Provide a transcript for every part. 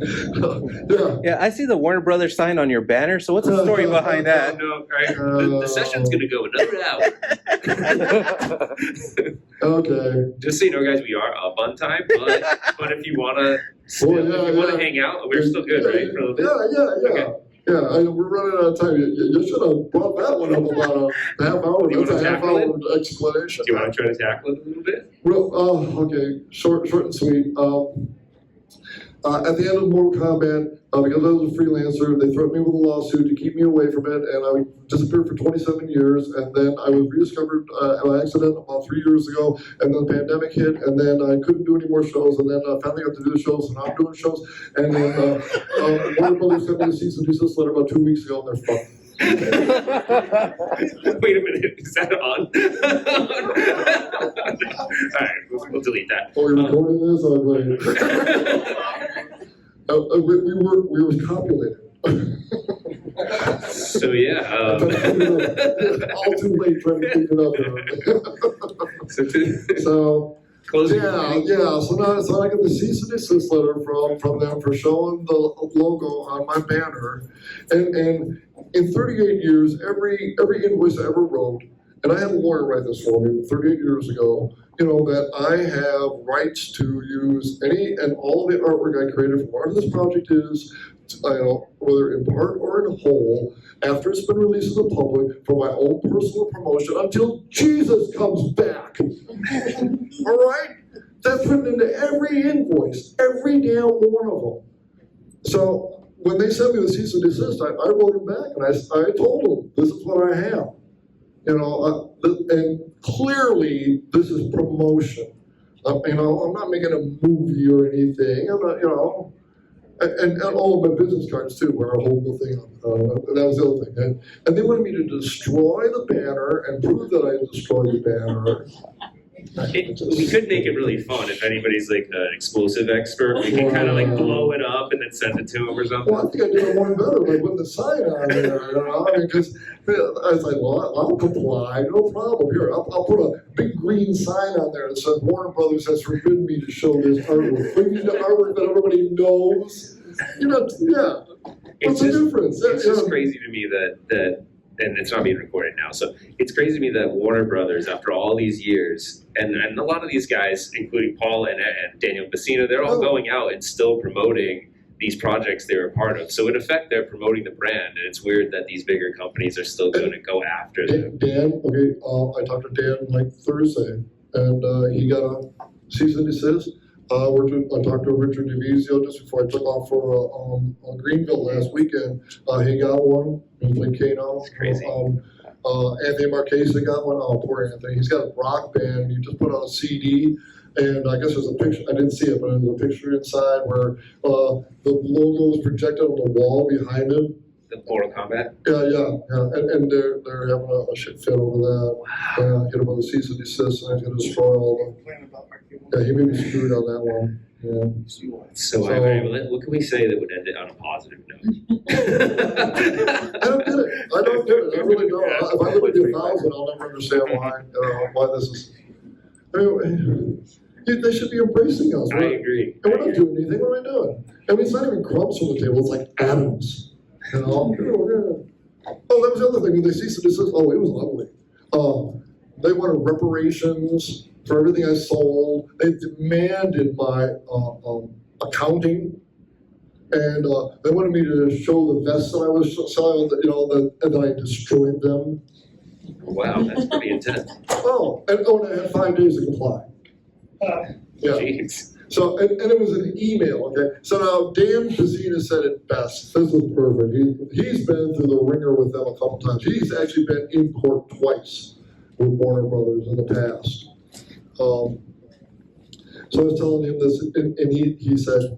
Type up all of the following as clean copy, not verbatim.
Yeah, I see the Warner Brothers sign on your banner. So what's the story behind that? No, right. The session's gonna go another hour. Okay. Just so you know, guys, we are up on time, but if you wanna, if you wanna hang out, we're still good, right? For a little bit. Okay. Yeah, we're running out of time. You should have brought that one up about a half hour. That's a half hour explanation. Do you want to try to tackle it a little bit? Well, okay, short and sweet. At the end of Mortal Kombat, because I was a freelancer, they threatened me with a lawsuit to keep me away from it, and I disappeared for 27 years, and then I was rediscovered by accident about 3 years ago, and then the pandemic hit, and then I couldn't do any more shows, and then I finally got to do the shows, and I'm doing shows, and then Warner Brothers sent me a cease and desist letter about 2 weeks ago, and they're fucked. Wait a minute, is that on? Alright, we'll delete that. Oh, you're recording this? Oh, great. we were copulated. So yeah. All too late trying to figure it out. So closing. Yeah. So now I get the cease and desist letter from them for showing the logo on my banner, and in 38 years, every invoice I ever wrote, and I had a lawyer write this for me 38 years ago, that I have rights to use any and all of the artwork I created from whatever this project is, whether in part or in whole, after it's been released to the public for my own personal promotion until Jesus comes back. All right? That's written into every invoice, every damn one of them. So when they sent me the cease and desist, I wrote them back and I told them, this is what I have. And clearly this is promotion. I'm not making a movie or anything. I'm not, and all of my business cards too, where I hold the thing on. That was the other thing. And they wanted me to destroy the banner and prove that I destroyed the banner. We could make it really fun if anybody's like an explosive expert. We can kind of like blow it up and then send it to them or something. Well, I think I did it one better by putting the sign on there. Because I was like, well, I'll comply, no problem. Here, I'll put a big green sign on there that says Warner Brothers has forbidden me to show this artwork. Bringing the artwork that everybody knows. What's the difference? It's just crazy to me that and it's not being recorded now. So it's crazy to me that Warner Brothers, after all these years, and a lot of these guys, including Paul and Daniel Bassina, they're all going out and still promoting these projects they were a part of. So in effect, they're promoting the brand, and it's weird that these bigger companies are still going to go after them. Dan, I talked to Dan like Thursday, and he got a cease and desist. I talked to Richard DeVizio just before I took off for Greenville last weekend. He got one. He played Kano. It's crazy. Anthony Marchese got one. Oh, poor Anthony. He's got a rock band. He just put out a CD. And I guess there's a picture, I didn't see it, but there's a picture inside where the logo is projected on the wall behind him. The Mortal Kombat? Yeah. And they're having a shit fit over that. Wow. Hit him with a cease and desist, and he's going to destroy all of them. Yeah, he may be screwed on that one. Yeah. So what can we say that would end it on a positive note? I don't get it. I really don't. If I live in 1,000, I'll never understand why this is. They should be embracing us. I agree. And we're not doing anything. What am I doing? It's not even crumbs from the table. It's like atoms. Oh, that was the other thing. When they ceased and desist, it was lovely. They wanted reparations for everything I sold. They demanded my accounting, and they wanted me to show the vests that I was selling. That I destroyed them. Wow, that's pretty intense. And I had 5 days to comply. Yeah. Jeez. So, and it was an email, okay? So now Dan Bassina said it best. This was perfect. He's been through the ringer with them a couple times. He's actually been in court twice with Warner Brothers in the past. So I was telling him this, and he said,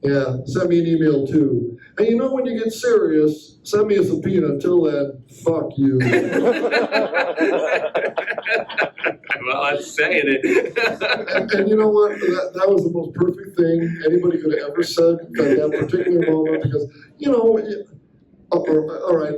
yeah, send me an email too. And when you get serious, send me a subpoena. Until then, fuck you. Well, I'm saying it. and you know what? That was the most perfect thing anybody could have ever said at that particular moment, because, All right.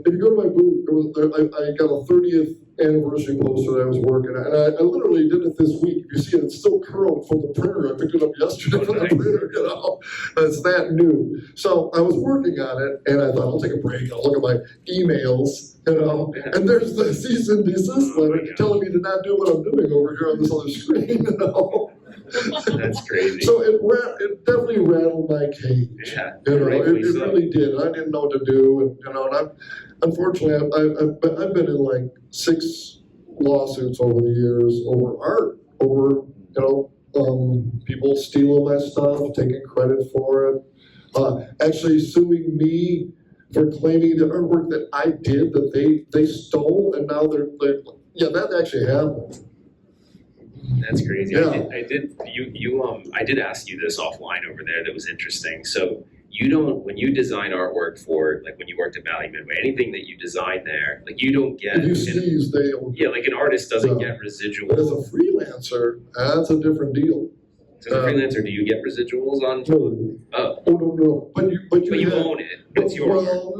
If you go to my booth, I got a 30th anniversary poster that I was working on, and I literally did it this week. If you see it, it's still curled from the printer. I picked it up yesterday from the printer. You know, it's that new. So I was working on it, and I thought I'll take a break. I'll look at my emails. You know, and there's the cease and desist letter telling me to not do what I'm doing over here on this other screen. You know. That's crazy. So it definitely rattled my cage. Yeah, You know, rightfully it so. really did. I didn't know what to do, and you know, and unfortunately, I've been in like 6 lawsuits over the years over art, over people stealing my stuff, taking credit for it, actually suing me for claiming the artwork that I did that they stole, and now they're that actually happened. That's crazy. Yeah. I did ask you this offline over there. That was interesting. So you don't, when you design artwork for, like when you worked at Valley Midway, anything that you design there, like you don't get. If you sneeze, like an artist doesn't get But residuals. as a freelancer, that's a different deal. So as a freelancer, do you get residuals on? No. Oh, No. But you own it. It's yours. Well,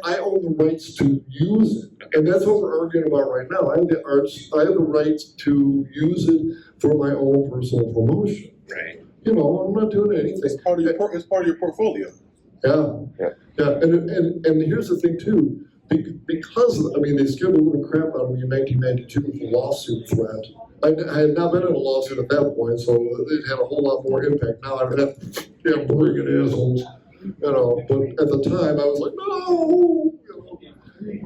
I own the rights to use it, and that's what we're arguing about right now. I have the rights to use it for my own personal promotion. Right. You know, I'm not doing anything. It's part of your portfolio. Yeah. And here's the thing too, because they scared the living crap out of me in 1992 with the lawsuit threat. I had not been in a lawsuit at that point, so it had a whole lot more impact. Now I've got brilliant assholes, you know. But at the time, I was like, no. You know.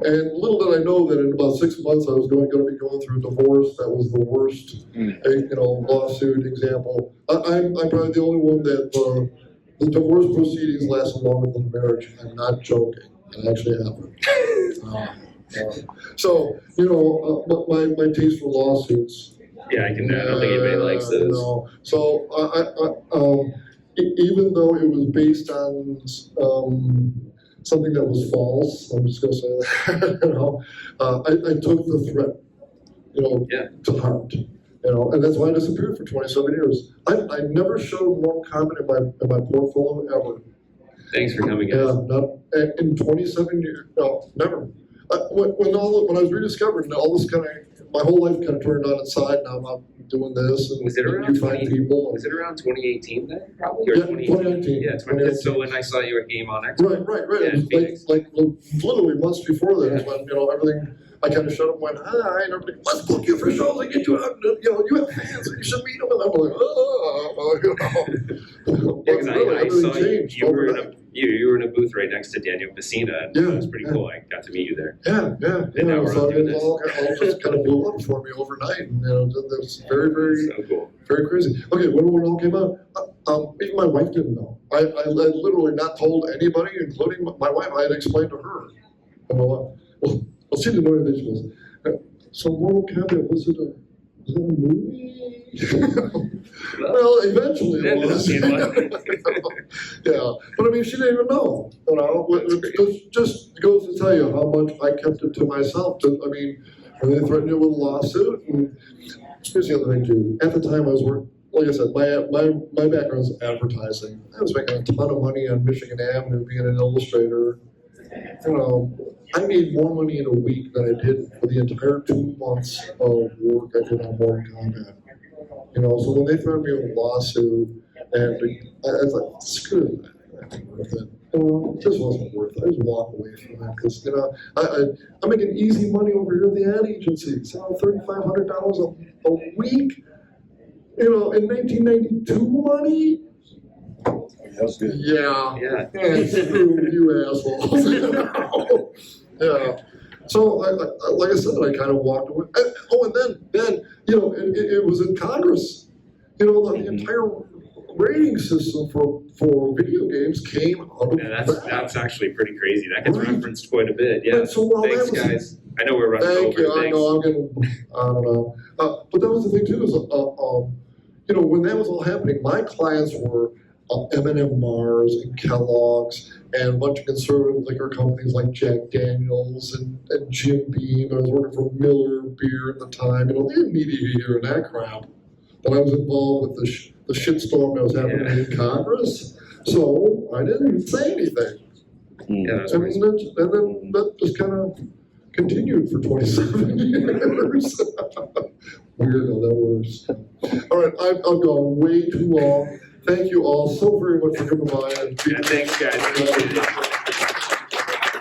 And little did I know that in about 6 months, I was going to be going through a divorce. That was the worst, lawsuit example. I'm probably the only one that the divorce proceedings lasted longer than the marriage. I'm not joking. It actually happened. So my taste for lawsuits. Yeah, I don't think anybody likes those. No. So even though it was based on something that was false, I'm just going to say that. I took the threat, to heart. And that's why I disappeared for 27 years. I never showed Mortal Kombat in my portfolio ever. Thanks for coming, guys. Yeah, not in 27 years. No, never. When I was rediscovering all this my whole life kind of turned on its side. Now I'm doing this, and Was it around you find people. Was it around 2018 then, probably? Or Yeah, 2019? 2019. Yeah, 2019. So when I saw you at Game On Expo. Right. Yeah, It was Phoenix. like literally months before that is when everything. I kind of shut up and went, hi, and everybody, let's book you for shows and get you out. You have fans and you should meet them. And I'm like, Yeah, because I saw changed you were overnight. you were in a booth right next to Daniel Messina, and Yeah, it was pretty cool. I got to meet you there. Yeah. And now we're So doing it this. all just kind of blew up for me overnight, and that's very, very, So cool. very crazy. Okay, when it all came out, even my wife didn't know. I literally not told anybody, including my wife. I had explained to her. Well, she didn't know anything. She goes, so Mortal Kombat, was it a movie? Well, eventually it was. Yeah, but she didn't even know. It just goes to tell you how much I kept it to myself. When they threatened you with a lawsuit, and here's the other thing too. At the time, I was working. Like I said, my background is advertising. I was making a ton of money on Michigan Avenue being an illustrator. I made more money in a week than I did for the entire 2 months of work I did on Mortal Kombat. So when they threatened me with a lawsuit, and I was like, screw that, it wasn't worth it. It just wasn't worth it. I just walk away from that because I'm making easy money over here at the ad agencies. $3,500 a week. In 1992 money. That's good. Yeah. Screw you assholes. Yeah. So, like I said, I kind of walked away. And then it was in Congress. The entire rating system for video games came out of That's actually pretty crazy. That gets referenced quite a bit. Yeah. And so while Thanks, that was, guys. I know we're running Thank over. you. I Thanks. know. I don't know. But that was the thing too. Is when that was all happening, my clients were M&M Mars and Kellogg's and a bunch of conservative liquor companies like Jack Daniels and Jim Beam. I was working for Miller Beer at the time. They had media here and that crap. But I was involved with the shitstorm that was happening in Congress. So I didn't say anything. Yeah, that's And crazy. then that just kind of continued for 27 years. Weird how that works. All right, I've gone way too long. Thank you all so very much for coming by. And Yeah, thanks, guys. Appreciate it.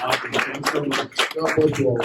Awesome. Thanks so much. God bless you all.